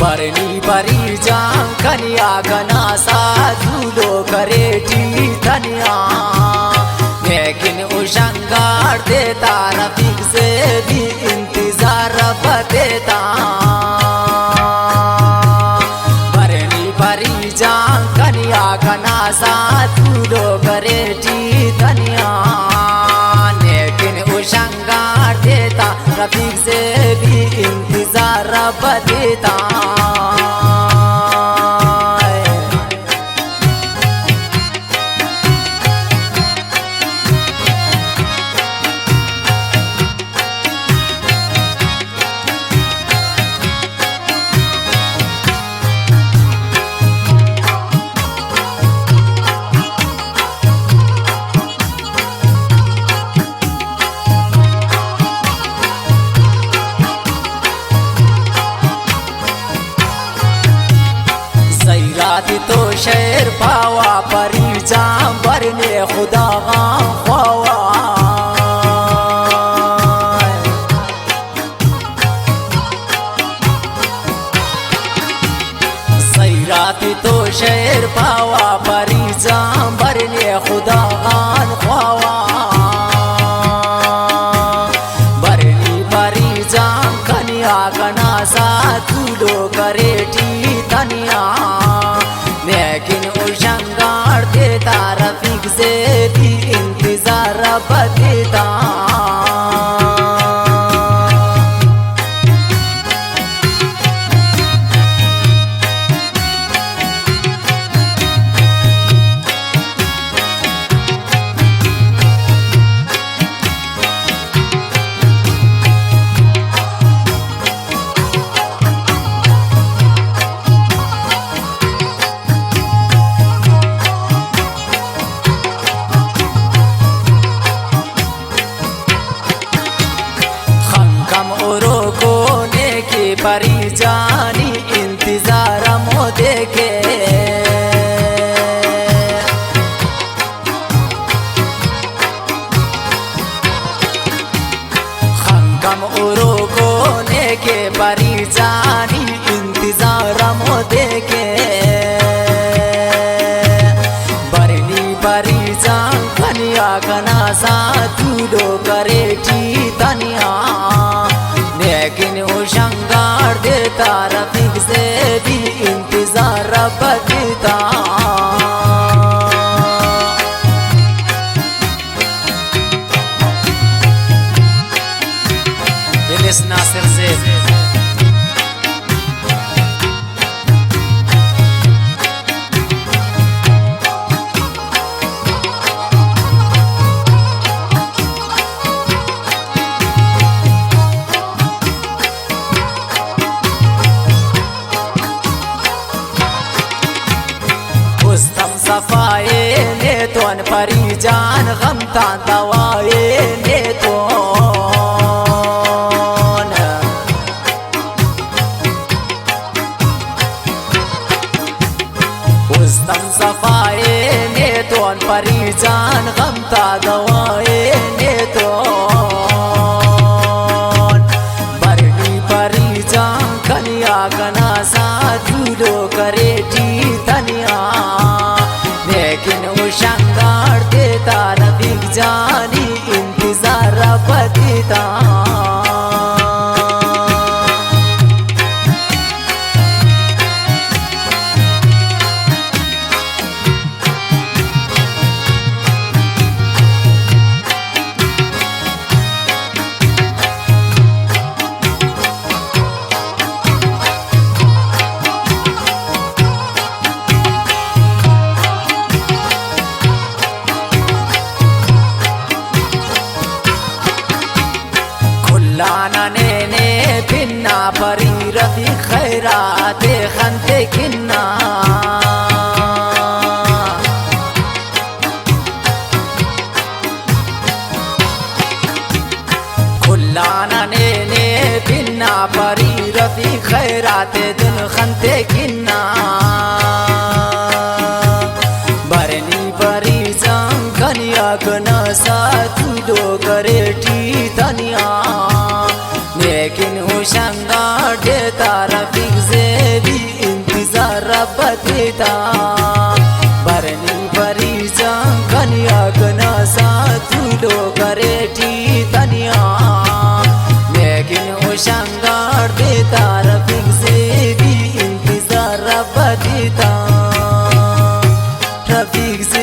बरनी बरी जाम कनिया गना सा झूलो करे टी धनिया लेकिन उशंगार देता रफीक से भी इंतजार बतेता बरनी बरी जाम कनिया गना सा झूलो करे टी धनिया लेकिन उशंगार देता रफीक से भी इंतजार बतेता तो शेर पावा परी जाम बरने खुदा ख्वावा सैराती तो शेर पावा परी जाम बरने खुदा ख्वावा बरनी परी जाम कनिया गना सा झूलो करे टी धनिया लेकिन उशंगार देता रफीक से भी इंतजार बतेता परी जानी इंतजार मो देखे खंगम उरो कोने के परी जानी इंतजार मो देखे बरनी परी जान कनिया गना सा झूलो करे टी धनिया लेकिन उशंगार देता रफीक से भी इंतजार बतेता दिनेश नासिर से सफाए ने तो परी जान गमता दवाए ने तो उस्तम सफाए ने तो परी जान गमता दवाए ने तो बरनी परी जान कनिया गना सा झूलो करे टी धनिया लेकिन उशंगार देता रफीक जानी इंतजार बतेता लाना ने भिन्ना परी रफी खैराते खंते किन्ना खुलाना ने भिन्ना परी रफी खैराते दिन खंते किन्ना बरनी परी जाम कनिया गना सा झूलो करे टी धनिया लेकिन उशंगार देता रफीक से रब्बतीता बरनी परिजा कन्या कनासा तुलो करेटी तनिया लेकिन उशंगार देता रफीक से भी इंतजार रब्बतीता रफीक से